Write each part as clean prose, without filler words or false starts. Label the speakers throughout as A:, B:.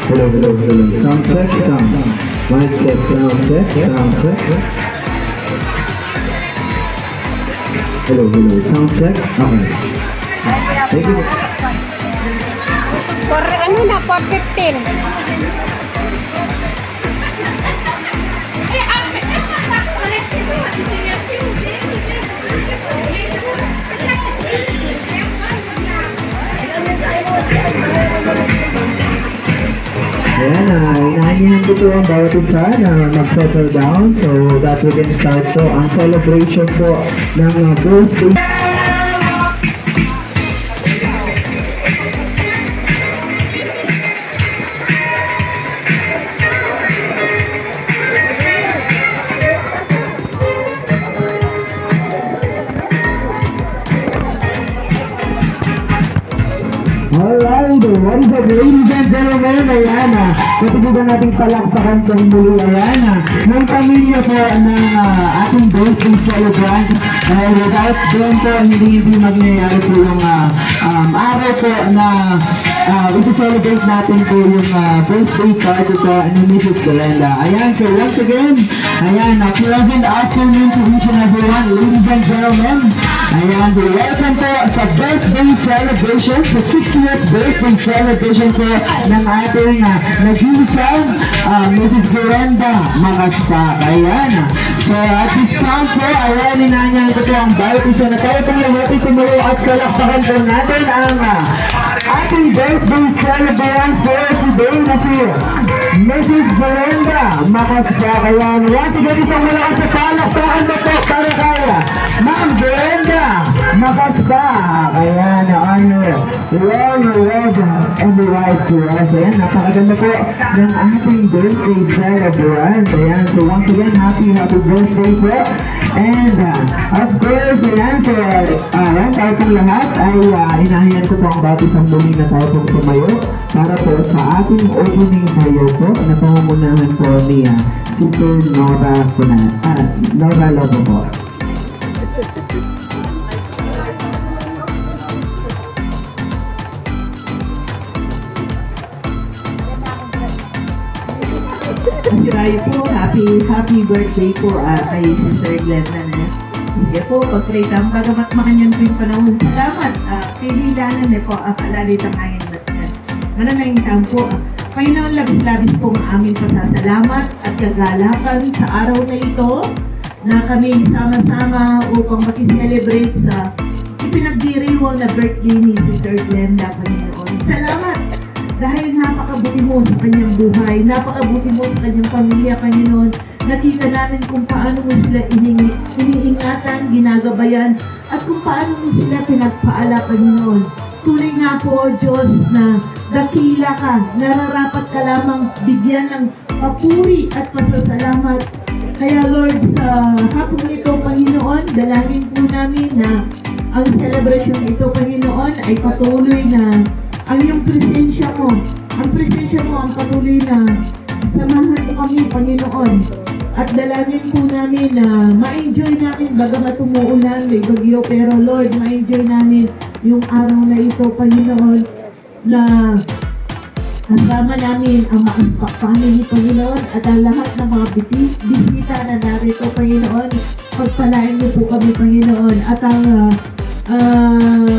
A: Hello, hello, hello. Sound check, sound. Mic check, sound check, sound check. Hello, hello. Sound check. Okay. Thank you.
B: For ano na, for 15.
A: Ayan, inaanyahan ko po ang bawat isa na mag-settle down so that we can start po ang celebration po ng birthday. Alright, what is up ladies and gentlemen? Ayan, katubugan nating palakpakan kong muli. Ayan, may pamilya po ng ating birthday celebrant. Without them po, hindi mangyayari po yung araw po na isa-celebrate natin po yung birthday party po ni Mrs. Glenda. Ayan, so once again, ayan, pleasant afternoon to each and everyone, ladies and gentlemen. Ayan, welcome po sa birthday celebration, sa 60th birthday celebration po ng ating nag-iisang Mrs. Glenda Makaspak. Ayan, so at this time po, ayan, inanyahan ko po ang bawat isa na tayo pong lahat tumuloy at kalakpakan po natin ang ating birthday celebrant for today na si Mrs. Glenda Makaspak. Ayan, once again, isang malakas sa palakpakan na po para kaya Ma'am Glenda Makaspak. Ayan, honor, well and the right to us. Ayan, napakaganda po ng ating birthday celebrant. Ayan, so once again, happy birthday po. And of course, ayan, so ayan, tayo pong lahat ay inahiyan ko po ang bati sa muli na tayo pong tumayo para po sa ating opening prayer po na pangungunahan po ni Sister Nora Lobo po.
C: Sirayo po, happy birthday po kay Sister Glenda na. Sige po, pag-traytang bagamat makanyang tuwing panahon. Salamat, pililanan po, alalita ngayon natin. Maraming tampo. Panginoon, labis-labis po ang aming pasasalamat at kagalakan sa araw na ito na kami sama-sama upang makiselebrate sa ipinagdiriwang na birthday ni Sister Glenda, Panginoon. Salamat! Dahil napakabuti mo sa kanyang buhay, napakabuti mo sa kanyang pamilya, Panginoon. Nakita namin kung paano mo sila iniingatan, ginagabayan, at kung paano mo sila pinagpaala, Panginoon. Tunay nga po, Diyos, na dakila ka, nararapat ka lamang bigyan ng papuri at pasasalamat. Kaya Lord, sa hapong ito, Panginoon, dalangin po namin na ang celebration ito, Panginoon, ay patuloy na ang iyong presensya mo, ang patuloy na samahan mo kami, Panginoon. At dalangin po namin na ma-enjoy namin bagamat umuulan, may bagyo, pero Lord, ma-enjoy namin yung araw na ito, Panginoon, na kasama namin ang Makaspak family, Panginoon, at ang lahat ng mga bisita na narito, Panginoon. Pagpalain mo po kami, Panginoon, at ang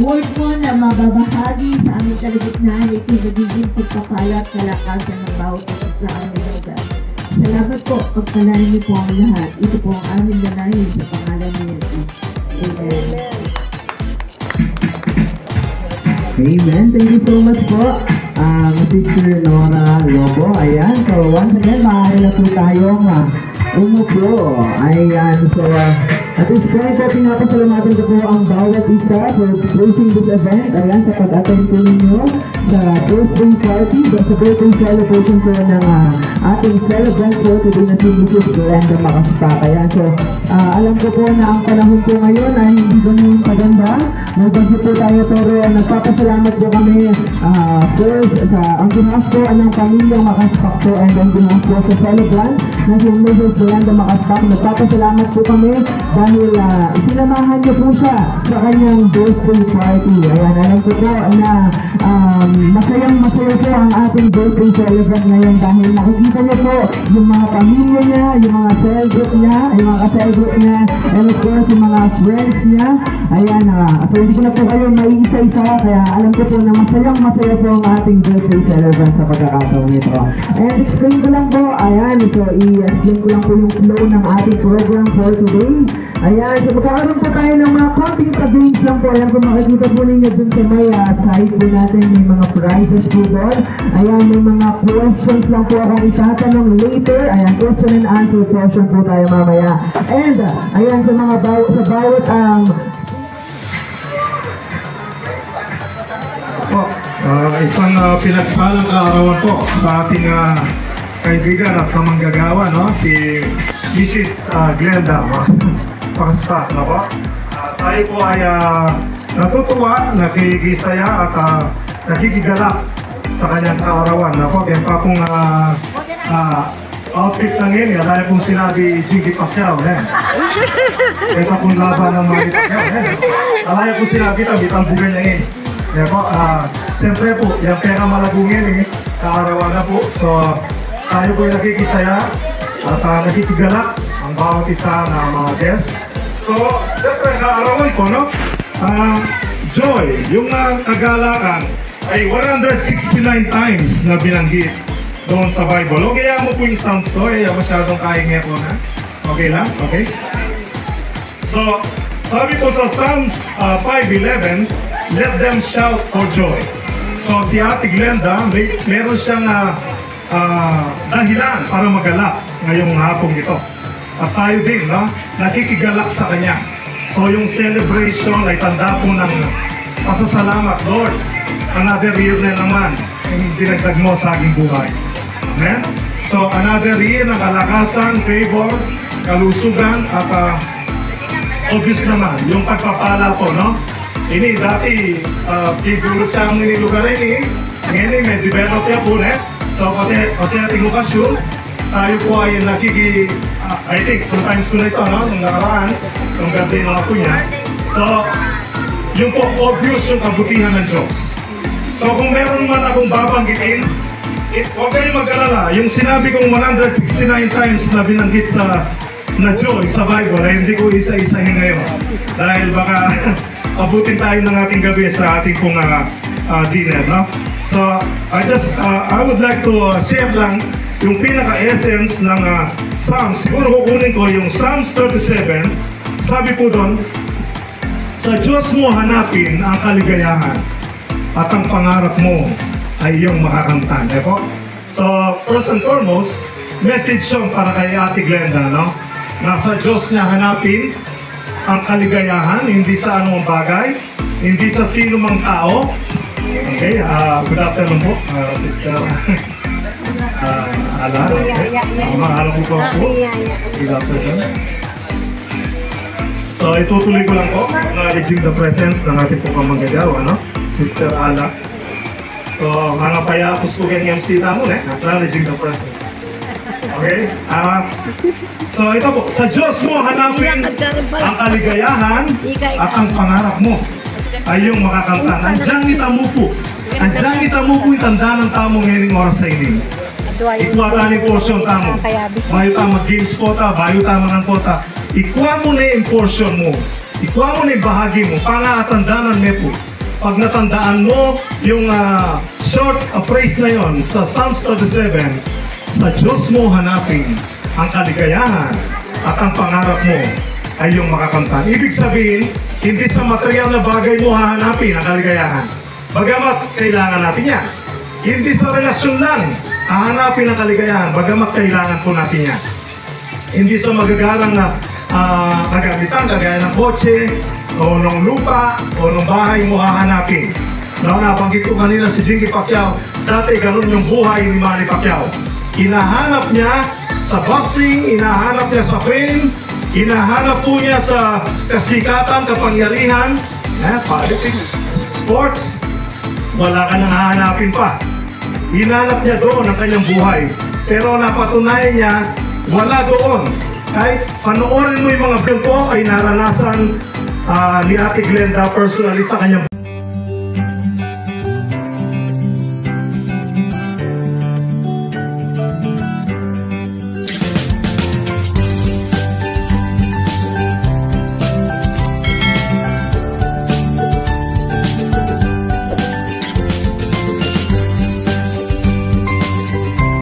C: word mo na mababahagi sa aming kalagitnaan, ito nagiging pagpapala at kalakasan ng bawat isa sa aming lugar. Salamat po, pagpalain niyo po ang lahat. Ito po ang aming danahin sa pangalan ni Jesus. Amen.
A: Amen. Thank you so much po, Sister Nora Lobo. Ayan, so once again, maaari na po tayong umupo. Ayan, so at this point po, pinapasalamatan ko po ang bawat isa for closing this event. Ayan, sa pag-attend po ninyo sa birthday party, sa birthday celebration po ng ating celebrant po today na si Mrs. Glenda Makaspak. Ayan, so alam ko po na ang panahon po ngayon ay hindi ganun kaganda. Magbagyo po tayo, pero nagpapasalamat po kami first sa ang ginahas po ng pamilyang Makaspak po and ang ginahas po sa celebrant na si Mrs. Glenda Makaspak. Nagpapasalamat po kami dahil sinamahan niyo po siya sa kanyang birthday party. Ayan, alam ko po na masayang-masaya po ang ating birthday celebrant ngayon dahil nakikita niyo po yung mga pamilya niya, yung mga celebrate niya, yung mga ka-celebrate niya, and of course, yung mga friends niya. Ayan, so hindi ko na po kayo maiisa-isa, kaya alam ko po na masayang-masaya po ang ating birthday celebrant sa pagkakataon nito. And explain ko lang po, ayan, so i-explain ko lang po yung flow ng ating program for today. Ayan, so magkakaroon po tayo ng mga konting ka-games lang po. Ayan, kung makikita po ninyo dun sa may side po natin, may mga prizes po doon. Ayan, may mga questions lang po akong itatanong later. Ayan, question and answer portion po tayo mamaya. And, ayan, sa mga sa bawat
D: isang pinagpalang kaarawan po sa ating kaibigan at kamanggagawa, no? Si Mrs. Glenda, pakasta, no po? Tayo po ay natutuwa, nakikigisaya at nakikigalak sa kanyang kaarawan, no po? Kaya pa pong outfit na ngayon, dahil pong sinabi Jiggy Pacquiao, kaya pa pong laban ng mga Pacquiao, dahil pong sinabi ito, bitang bugan niya ngayon. Kaya po, siyempre po, yung pera malabungin kaarawan na po. So, tayo po yung nakikisaya at nakikigalak ang bawat isa na mga guests. So, siyempre, kaarawan ko, no? Joy, yung kagalakan ay 169 times na binanggit doon sa Bible. O kaya mo po yung sounds ko, masyadong kaingay po na. Okay lang? Okay? So, sabi po sa Psalms 5:11, let them shout for joy. So si Ate Glenda, meron siyang dahilan para magalak ngayong hapong ito. At tayo din, no? Nakikigalak sa kanya. So yung celebration ay tanda po ng pasasalamat. Lord, another year na naman yung dinagdag mo sa aking buhay. Amen? So another year ng kalakasan, favor, kalusugan, at obvious naman, yung pagpapala po, no? Ini dati, kigulo siya ang lugar ini. Ngayon, may develop niya po, So, kasi ating lokasyon, tayo po ay I think, 2 times ko na ito, no? Nung nakaraan, nung ganda yung mga po niya. So, yung po, obvious yung kabutihan ng Diyos. So, kung meron man akong babanggitin, huwag kayong mag-alala. Yung sinabi kong 169 times na binanggit na joy sa Bible, ay hindi ko isa-isahin ngayon. Dahil baka abutin tayo ng ating gabi sa ating pong dinner, no? So, I would like to share lang yung pinaka-essence ng Psalms. Siguro kukunin ko yung Psalms 37. Sabi po doon, sa Diyos mo hanapin ang kaligayahan at ang pangarap mo ay iyong makakamtan. Po? So, first and foremost, message yung para kay Ate Glenda, no? Nasa Diyos niya hanapin ang kaligayahan, hindi sa anumang bagay, hindi sa sino mang tao. Okay, good afternoon po, Sister Ala. Mahalo po ako. Good afternoon. So, itutuloy ko lang po, acknowledging the presence ng ating po kamanggagawa, no? Sister Ala. So, mga payapos po kanyang MC namun, acknowledging the presence. Okay? So ito po, sa Diyos mo hanapin ang kaligayahan at ang pangarap mo ay iyong makakamtan. Andiyan itamo po. Andiyan itamo po itanda ng tamo ngayong oras sa ini. Ikuha tayo portion tamo. Bayo tayo mag-games po ta, bayo tayo manang po ta. Ikuha mo na yung portion mo. Ikuha mo na yung bahagi mo. Pangatandanan mo po. Pag natandaan mo yung short phrase na yon sa Psalms 37, sa Diyos mo hanapin ang kaligayahan at ang pangarap mo ay iyong makakamtan. Ibig sabihin, hindi sa material na bagay mo hahanapin ang kaligayahan. Bagamat kailangan natin yan. Hindi sa relasyon lang hahanapin ang kaligayahan. Bagamat kailangan po natin yan. Hindi sa magagarang na kagamitan, kagaya ng kotse, o ng lupa, o ng bahay mo hahanapin. Nabanggit ko kanina si Jiggy Pacquiao, dati ganun yung buhay ni Manny Pacquiao. Hinahanap niya sa boxing, hinahanap niya sa fame, hinahanap po niya sa kasikatan, kapangyarihan, politics, sports, wala ka nang hahanapin pa. Hinahanap niya doon ang kanyang buhay. Pero napatunayan niya, wala doon Kahit panoorin mo yung mga vlog ko, ay naranasan ni Ate Glenda personally sa kanyang